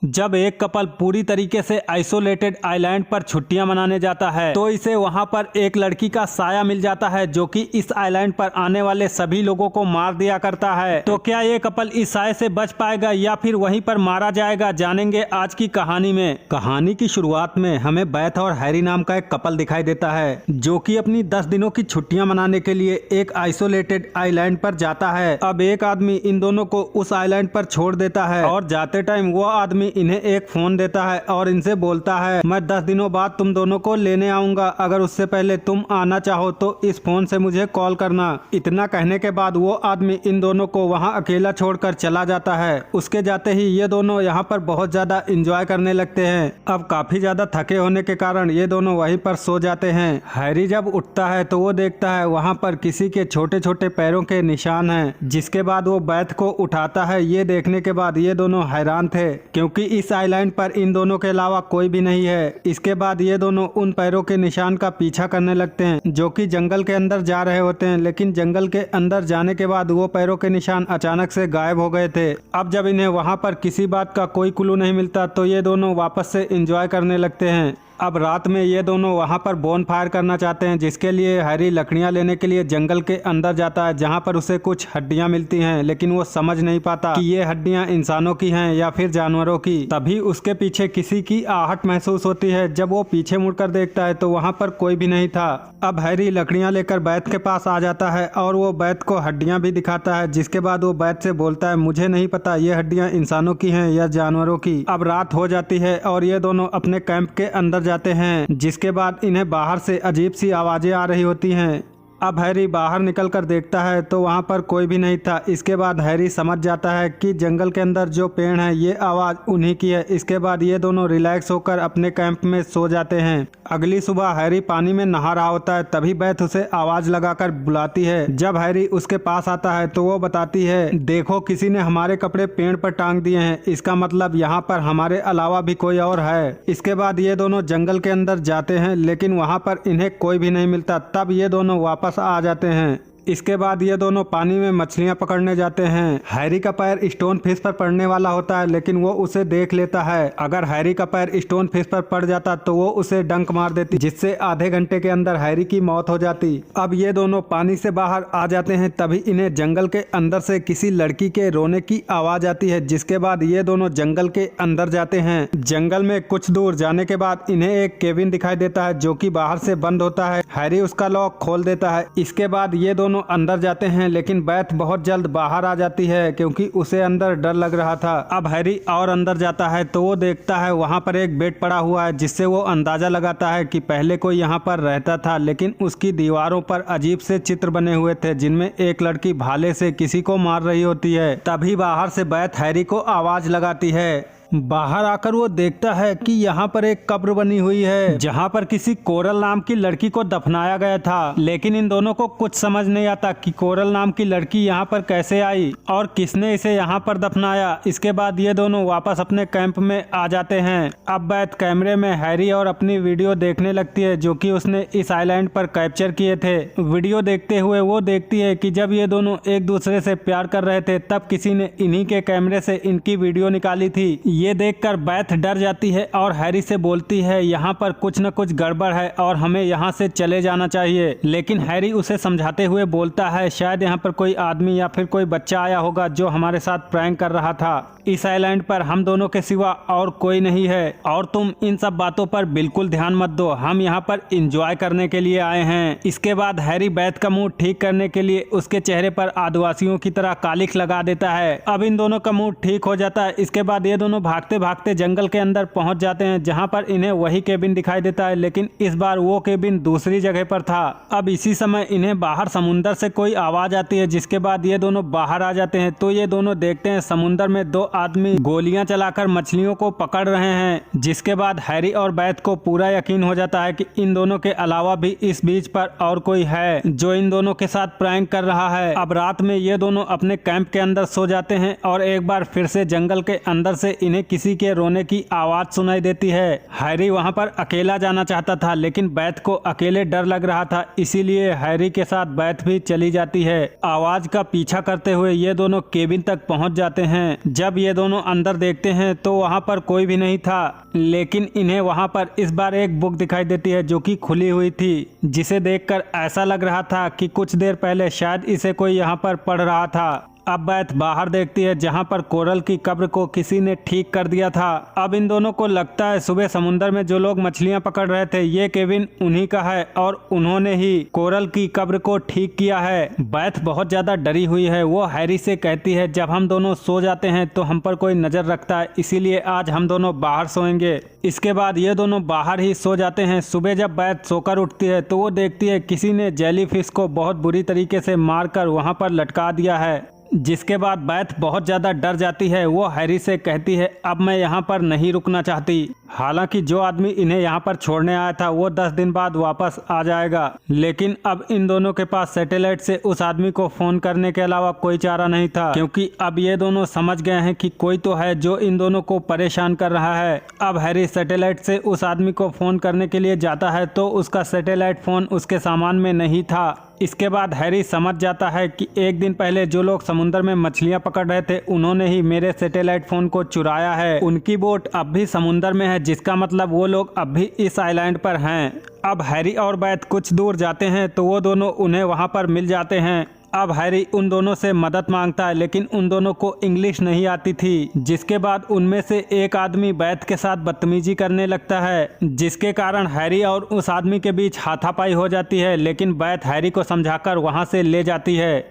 जब एक कपल पूरी तरीके से आइसोलेटेड आइलैंड पर छुट्टियां मनाने जाता है तो इसे वहां पर एक लड़की का साया मिल जाता है जो कि इस आइलैंड पर आने वाले सभी लोगों को मार दिया करता है। तो क्या ये कपल इस साये से बच पाएगा या फिर वहीं पर मारा जाएगा, जानेंगे आज की कहानी में। कहानी की शुरुआत में हमें बैथ और हैरी नाम का एक कपल दिखाई देता है जो कि अपनी 10 दिनों की छुट्टियां मनाने के लिए एक आइसोलेटेड आइलैंड पर जाता है। अब एक आदमी इन दोनों को उस आइलैंड पर छोड़ देता है और जाते टाइम वो आदमी इन्हें एक फोन देता है और इनसे बोलता है, मैं 10 दिनों बाद तुम दोनों को लेने आऊंगा, अगर उससे पहले तुम आना चाहो तो इस फोन से मुझे कॉल करना। इतना कहने के बाद वो आदमी इन दोनों को वहां अकेला छोड़कर चला जाता है। उसके जाते ही ये दोनों यहाँ पर बहुत ज्यादा एंजॉय करने लगते हैं। अब काफी ज्यादा थके होने के कारण ये दोनों वहीं पर सो जाते हैं। हैरी जब उठता है तो वो देखता है वहाँ पर किसी के छोटे छोटे पैरों के निशान हैं, जिसके बाद वो बैथ को उठाता है। ये देखने के बाद ये दोनों हैरान थे क्योंकि इस आइलैंड पर इन दोनों के अलावा कोई भी नहीं है। इसके बाद ये दोनों उन पैरों के निशान का पीछा करने लगते हैं जो कि जंगल के अंदर जा रहे होते हैं, लेकिन जंगल के अंदर जाने के बाद वो पैरों के निशान अचानक से गायब हो गए थे। अब जब इन्हें वहां पर किसी बात का कोई क्लू नहीं मिलता तो ये दोनों वापस से एंजॉय करने लगते हैं। अब रात में ये दोनों वहां पर बोन फायर करना चाहते हैं, जिसके लिए हैरी लकड़ियां लेने के लिए जंगल के अंदर जाता है जहां पर उसे कुछ हड्डियां मिलती हैं, लेकिन वो समझ नहीं पाता कि ये हड्डियां इंसानों की हैं या फिर जानवरों की। तभी उसके पीछे किसी की आहट महसूस होती है। जब वो पीछे मुड़कर देखता है तो वहां पर कोई भी नहीं था। अब हैरी लकड़ियां लेकर बैथ के पास आ जाता है और वो बैथ को हड्डियां भी दिखाता है, जिसके बाद वो बैथ से बोलता है, मुझे नहीं पता ये हड्डियां इंसानों की हैं या जानवरों की। अब रात हो जाती है और ये दोनों अपने कैंप के अंदर जाते हैं, जिसके बाद इन्हें बाहर से अजीब सी आवाजें आ रही होती हैं। अब हैरी बाहर निकलकर देखता है तो वहां पर कोई भी नहीं था। इसके बाद हैरी समझ जाता है कि जंगल के अंदर जो पेड़ है ये आवाज उन्हीं की है। इसके बाद ये दोनों रिलैक्स होकर अपने कैंप में सो जाते हैं। अगली सुबह हैरी पानी में नहा रहा होता है, तभी बैथ उसे आवाज लगाकर बुलाती है। जब हैरी उसके पास आता है तो वो बताती है, देखो किसी ने हमारे कपड़े पेड़ पर टांग दिए हैं, इसका मतलब यहाँ पर हमारे अलावा भी कोई और है। इसके बाद ये दोनों जंगल के अंदर जाते हैं, लेकिन वहाँ पर इन्हें कोई भी नहीं मिलता। तब ये दोनों वापस आ जाते हैं। इसके बाद ये दोनों पानी में मछलियां पकड़ने जाते हैं। हैरी का पैर स्टोन फिश पर पड़ने वाला होता है, लेकिन वो उसे देख लेता है। अगर हैरी का पैर स्टोन फिश पर पड़ जाता तो वो उसे डंक मार देती, जिससे आधे घंटे के अंदर हैरी की मौत हो जाती। अब ये दोनों पानी से बाहर आ जाते हैं, तभी इन्हें जंगल के अंदर से किसी लड़की के रोने की आवाज आती है। जिसके बाद ये दोनों जंगल के अंदर जाते हैं। जंगल में कुछ दूर जाने के बाद इन्हें एक केबिन दिखाई देता है जो कि बाहर से बंद होता है। हैरी उसका लॉक खोल देता है। इसके बाद ये दोनों अंदर जाते हैं, लेकिन बैथ बहुत जल्द बाहर आ जाती है क्योंकि उसे अंदर डर लग रहा था। अब हैरी और अंदर जाता है तो वो देखता है वहां पर एक बेड पड़ा हुआ है, जिससे वो अंदाजा लगाता है कि पहले कोई यहाँ पर रहता था, लेकिन उसकी दीवारों पर अजीब से चित्र बने हुए थे जिनमें एक लड़की भाले से किसी को मार रही होती है। तभी बाहर से बैथ हैरी को आवाज लगाती है। बाहर आकर वो देखता है कि यहाँ पर एक कब्र बनी हुई है जहाँ पर किसी कोरल नाम की लड़की को दफनाया गया था, लेकिन इन दोनों को कुछ समझ नहीं आता कि कोरल नाम की लड़की यहाँ पर कैसे आई और किसने इसे यहाँ पर दफनाया। इसके बाद ये दोनों वापस अपने कैंप में आ जाते हैं। अब बैथ कैमरे में हैरी और अपनी वीडियो देखने लगती है जो कि उसने इस आइलैंड पर कैप्चर किए थे। वीडियो देखते हुए वो देखती है कि जब ये दोनों एक दूसरे से प्यार कर रहे थे तब किसी ने इन्हीं के कैमरे से इनकी वीडियो निकाली थी। ये देखकर बैथ डर जाती है और हैरी से बोलती है, यहाँ पर कुछ न कुछ गड़बड़ है और हमें यहाँ से चले जाना चाहिए। लेकिन हैरी उसे समझाते हुए बोलता है, शायद यहाँ पर कोई आदमी या फिर कोई बच्चा आया होगा जो हमारे साथ प्रैंक कर रहा था। इस आइलैंड पर हम दोनों के सिवा और कोई नहीं है और तुम इन सब बातों पर बिल्कुल ध्यान मत दो, हम यहाँ पर एंजॉय करने के लिए आए हैं। इसके बाद हैरी बैथ का मूड ठीक करने के लिए उसके चेहरे पर आदिवासियों की तरह कालिख लगा देता है। अब इन दोनों का मूड ठीक हो जाता है। इसके बाद ये दोनों भागते भागते जंगल के अंदर पहुंच जाते हैं जहां पर इन्हें वही केबिन दिखाई देता है, लेकिन इस बार वो केबिन दूसरी जगह पर था। अब इसी समय इन्हें बाहर समुंदर से कोई आवाज आती है, जिसके बाद ये दोनों बाहर आ जाते हैं तो ये दोनों देखते हैं समुंदर में दो आदमी गोलियां चलाकर मछलियों को पकड़ रहे हैं। जिसके बाद हैरी और बैथ को पूरा यकीन हो जाता है कि इन दोनों के अलावा भी इस बीच पर और कोई है जो इन दोनों के साथ प्रैंक कर रहा है। अब रात में ये दोनों अपने कैंप के अंदर सो जाते हैं और एक बार फिर से जंगल के अंदर से इन्हें इन्हें किसी के रोने की आवाज सुनाई देती है। हैरी वहां पर अकेला जाना चाहता था, लेकिन बैथ को अकेले डर लग रहा था, इसीलिए हैरी के साथ बैथ भी चली जाती है। आवाज का पीछा करते हुए ये दोनों केबिन तक पहुंच जाते हैं। जब ये दोनों अंदर देखते हैं तो वहां पर कोई भी नहीं था, लेकिन इन्हें वहां पर इस बार एक बुक दिखाई देती है जो कि खुली हुई थी, जिसे देखकर ऐसा लग रहा था कि कुछ देर पहले शायद इसे कोई यहाँ पर पढ़ रहा था। अब बैथ बाहर देखती है जहां पर कोरल की कब्र को किसी ने ठीक कर दिया था। अब इन दोनों को लगता है सुबह समुद्र में जो लोग मछलियां पकड़ रहे थे ये केबिन उन्हीं का है और उन्होंने ही कोरल की कब्र को ठीक किया है। बैथ बहुत ज्यादा डरी हुई है। वो हैरी से कहती है जब हम दोनों सो जाते हैं तो हम पर कोई नजर रखता है, इसीलिए आज हम दोनों बाहर सोएंगे। इसके बाद ये दोनों बाहर ही सो जाते हैं। सुबह जब बैथ सोकर उठती है तो वो देखती है किसी ने जेलीफिश को बहुत बुरी तरीके से मारकर वहां पर लटका दिया है, जिसके बाद बैथ बहुत ज़्यादा डर जाती है। वो हैरी से कहती है अब मैं यहाँ पर नहीं रुकना चाहती। हालांकि जो आदमी इन्हें यहाँ पर छोड़ने आया था वो 10 दिन बाद वापस आ जाएगा, लेकिन अब इन दोनों के पास सैटेलाइट से उस आदमी को फ़ोन करने के अलावा कोई चारा नहीं था, क्योंकि अब ये दोनों समझ गए हैं कि कोई तो है जो इन दोनों को परेशान कर रहा है। अब हैरी सैटेलाइट से उस आदमी को फ़ोन करने के लिए जाता है तो उसका सैटेलाइट फ़ोन उसके सामान में नहीं था। इसके बाद हैरी समझ जाता है कि एक दिन पहले जो लोग समुद्र में मछलियां पकड़ रहे थे उन्होंने ही मेरे सैटेलाइट फोन को चुराया है। उनकी बोट अब भी समुद्र में है, जिसका मतलब वो लोग अब भी इस आइलैंड पर हैं। अब हैरी और बैथ कुछ दूर जाते हैं तो वो दोनों उन्हें वहां पर मिल जाते हैं। अब हैरी उन दोनों से मदद मांगता है, लेकिन उन दोनों को इंग्लिश नहीं आती थी, जिसके बाद उनमें से एक आदमी बैथ के साथ बदतमीजी करने लगता है, जिसके कारण हैरी और उस आदमी के बीच हाथापाई हो जाती है, लेकिन बैथ हैरी को समझाकर वहां से ले जाती है।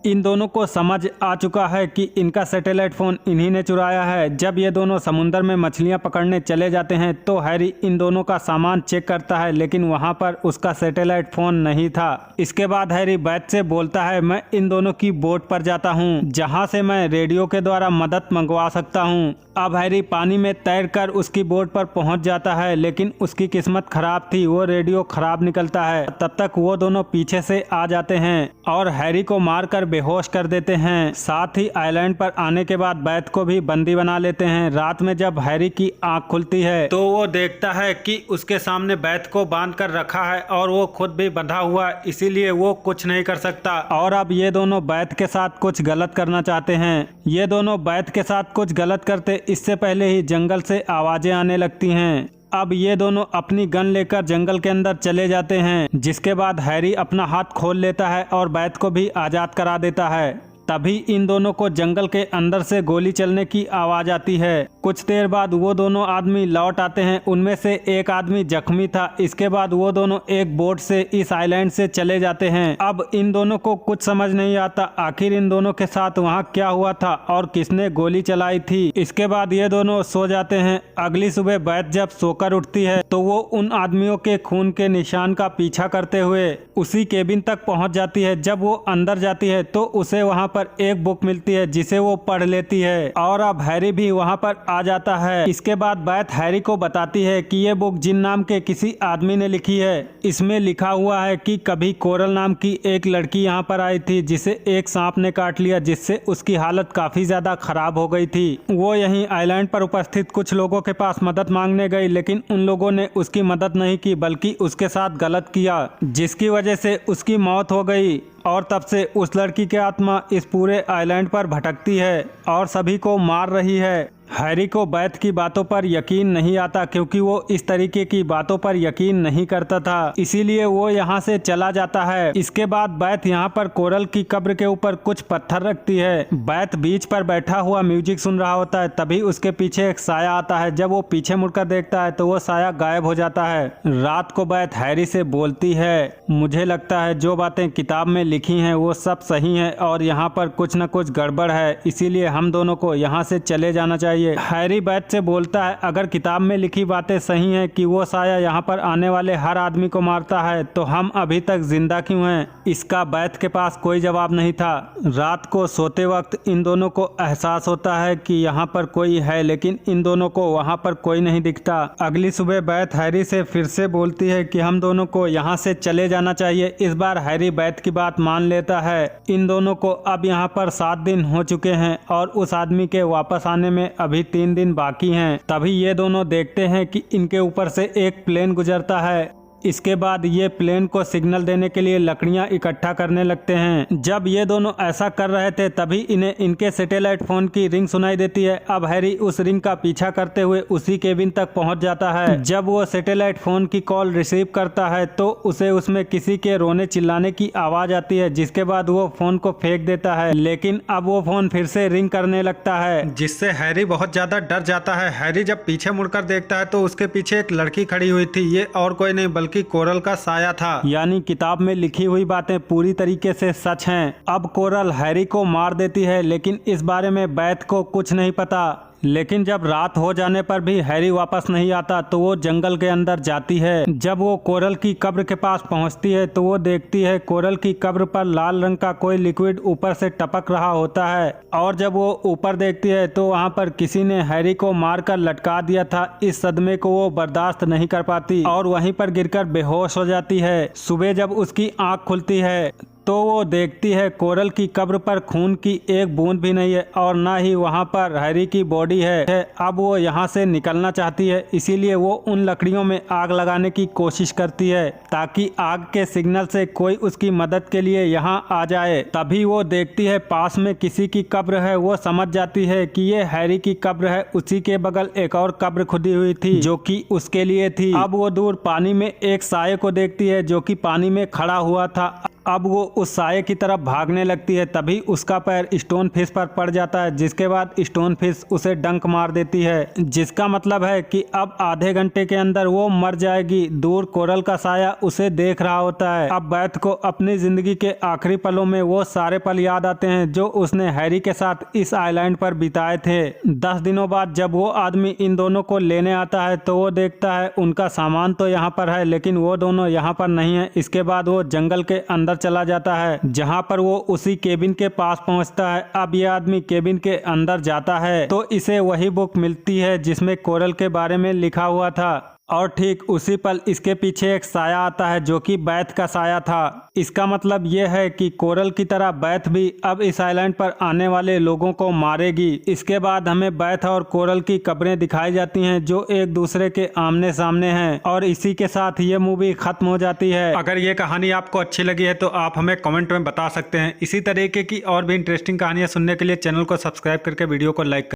इन दोनों को समझ आ चुका है कि इनका सैटेलाइट फ़ोन इन्हीं ने चुराया है। जब ये दोनों समुद्र में मछलियां पकड़ने चले जाते हैं तो हैरी इन दोनों का सामान चेक करता है, लेकिन वहां पर उसका सैटेलाइट फ़ोन नहीं था। इसके बाद हैरी बैथ से बोलता है मैं इन दोनों की बोट पर जाता हूं, जहां से मैं रेडियो के द्वारा मदद मंगवा सकता हूं। अब हैरी पानी में तैरकर उसकी बोट पर पहुंच जाता है, लेकिन उसकी किस्मत खराब थी, वो रेडियो खराब निकलता है। तब तक वो दोनों पीछे से आ जाते हैं और हैरी को मारकर बेहोश कर देते हैं। साथ ही आइलैंड पर आने के बाद बैथ को भी बंदी बना लेते हैं। रात में जब हैरी की आंख खुलती है तो वो देखता है कि उसके सामने बैथ को बांध कर रखा है और वो खुद भी बंधा हुआ, इसीलिए वो कुछ नहीं कर सकता। और अब ये दोनों बैथ के साथ कुछ गलत करना चाहते हैं। ये दोनों बैथ के साथ कुछ गलत करते इससे पहले ही जंगल से आवाजें आने लगती हैं। अब ये दोनों अपनी गन लेकर जंगल के अंदर चले जाते हैं, जिसके बाद हैरी अपना हाथ खोल लेता है और बैथ को भी आज़ाद करा देता है। तभी इन दोनों को जंगल के अंदर से गोली चलने की आवाज आती है। कुछ देर बाद वो दोनों आदमी लौट आते हैं, उनमें से एक आदमी जख्मी था। इसके बाद वो दोनों एक बोट से इस आइलैंड से चले जाते हैं। अब इन दोनों को कुछ समझ नहीं आता आखिर इन दोनों के साथ वहाँ क्या हुआ था और किसने गोली चलाई थी। इसके बाद ये दोनों सो जाते हैं। अगली सुबह बैथ जब सोकर उठती है तो वो उन आदमियों के खून के निशान का पीछा करते हुए उसी केबिन तक पहुँच जाती है। जब वो अंदर जाती है तो उसे वहाँ पर एक बुक मिलती है जिसे वो पढ़ लेती है और अब हैरी भी वहाँ पर आ जाता है। इसके बाद बैथ हैरी को बताती है कि ये बुक जिन नाम के किसी आदमी ने लिखी है। इसमें लिखा हुआ है कि कभी कोरल नाम की एक लड़की यहाँ पर आई थी जिसे एक सांप ने काट लिया, जिससे उसकी हालत काफी ज्यादा खराब हो गई थी। वो यहीं आइलैंड पर उपस्थित कुछ लोगों के पास मदद मांगने गई, लेकिन उन लोगों ने उसकी मदद नहीं की बल्कि उसके साथ गलत किया, जिसकी वजह से उसकी मौत हो गई। और तब से उस लड़की की आत्मा इस पूरे आइलैंड पर भटकती है और सभी को मार रही है। हैरी को बैथ की बातों पर यकीन नहीं आता क्योंकि वो इस तरीके की बातों पर यकीन नहीं करता था, इसीलिए वो यहाँ से चला जाता है। इसके बाद बैथ यहाँ पर कोरल की कब्र के ऊपर कुछ पत्थर रखती है। बैथ बीच पर बैठा हुआ म्यूजिक सुन रहा होता है, तभी उसके पीछे एक साया आता है। जब वो पीछे मुड़कर देखता है तो वो साया गायब हो जाता है। रात को बैथ हैरी से बोलती है, मुझे लगता है जो बातें किताब में लिखी हैं वो सब सही हैं और यहाँ पर कुछ न कुछ गड़बड़ है, इसीलिए हम दोनों को यहाँ से चले जाना चाहिए। हैरी बैथ से बोलता है, अगर किताब में लिखी बातें सही हैं कि वो साया यहाँ पर आने वाले हर आदमी को मारता है, तो हम अभी तक जिंदा क्यों हैं? इसका बैथ के पास कोई जवाब नहीं था। रात को सोते वक्त इन दोनों को एहसास होता है कि यहाँ पर कोई है, लेकिन इन दोनों को वहाँ पर कोई नहीं दिखता। अगली सुबह बैथ हैरी से फिर से बोलती है कि हम दोनों को यहाँ से चले जाना चाहिए। इस बार हैरी बैथ की बात मान लेता है। इन दोनों को अब यहाँ पर 7 दिन हो चुके हैं और उस आदमी के वापस आने में अभी 3 दिन बाकी हैं। तभी ये दोनों देखते हैं कि इनके ऊपर से एक प्लेन गुजरता है। इसके बाद ये प्लेन को सिग्नल देने के लिए लकड़ियां इकट्ठा करने लगते हैं। जब ये दोनों ऐसा कर रहे थे तभी इन्हें इनके सैटेलाइट फोन की रिंग सुनाई देती है। अब हैरी उस रिंग का पीछा करते हुए उसी केबिन तक पहुंच जाता है। जब वो सैटेलाइट फोन की कॉल रिसीव करता है तो उसे उसमें किसी के रोने चिल्लाने की आवाज आती है, जिसके बाद वो फोन को फेंक देता है। लेकिन अब वो फोन फिर से रिंग करने लगता है, जिससे हैरी बहुत ज्यादा डर जाता है। हैरी जब पीछे मुड़कर देखता है तो उसके पीछे एक लड़की खड़ी हुई थी। ये और कोई नहीं बल्कि कोरल का साया था। यानी किताब में लिखी हुई बातें पूरी तरीके से सच हैं। अब कोरल हैरी को मार देती है, लेकिन इस बारे में बैथ को कुछ नहीं पता। लेकिन जब रात हो जाने पर भी हैरी वापस नहीं आता तो वो जंगल के अंदर जाती है। जब वो कोरल की कब्र के पास पहुंचती है तो वो देखती है कोरल की कब्र पर लाल रंग का कोई लिक्विड ऊपर से टपक रहा होता है। और जब वो ऊपर देखती है तो वहाँ पर किसी ने हैरी को मारकर लटका दिया था। इस सदमे को वो बर्दाश्त नहीं कर पाती और वहीं पर गिरकर बेहोश हो जाती है। सुबह जब उसकी आँख खुलती है तो वो देखती है कोरल की कब्र पर खून की एक बूंद भी नहीं है और ना ही वहाँ पर हैरी की बॉडी है। अब वो यहाँ से निकलना चाहती है, इसीलिए वो उन लकड़ियों में आग लगाने की कोशिश करती है ताकि आग के सिग्नल से कोई उसकी मदद के लिए यहाँ आ जाए। तभी वो देखती है पास में किसी की कब्र है। वो समझ जाती है कि ये हैरी की कब्र है। उसी के बगल एक और कब्र खुदी हुई थी जो कि उसके लिए थी। अब वो दूर पानी में एक साये को देखती है जो कि पानी में खड़ा हुआ था। अब वो उस साये की तरफ भागने लगती है। तभी उसका पैर स्टोन फिश पर पड़ जाता है, जिसके बाद स्टोन फिश उसे डंक मार देती है, जिसका मतलब है कि अब आधे घंटे के अंदर वो मर जाएगी। दूर कोरल का साया उसे देख रहा होता है। अब बैथ को अपनी जिंदगी के आखिरी पलों में वो सारे पल याद आते हैं जो उसने हैरी के साथ इस आइलैंड पर बिताए थे। 10 दिनों बाद जब वो आदमी इन दोनों को लेने आता है तो वो देखता है उनका सामान तो यहाँ पर है लेकिन वो दोनों यहाँ पर नहीं है। इसके बाद वो जंगल के अंदर चला जाता है जहां पर वो उसी केबिन के पास पहुंचता है। अब ये आदमी केबिन के अंदर जाता है तो इसे वही बुक मिलती है जिसमें कोरल के बारे में लिखा हुआ था। और ठीक उसी पल इसके पीछे एक साया आता है जो कि बैथ का साया था। इसका मतलब यह है कि कोरल की तरह बैथ भी अब इस आइलैंड पर आने वाले लोगों को मारेगी। इसके बाद हमें बैथ और कोरल की कब्रें दिखाई जाती हैं जो एक दूसरे के आमने सामने हैं और इसी के साथ ये मूवी खत्म हो जाती है। अगर ये कहानी आपको अच्छी लगी है तो आप हमें कमेंट में बता सकते हैं। इसी तरीके की और भी इंटरेस्टिंग कहानियां सुनने के लिए चैनल को सब्सक्राइब करके वीडियो को लाइक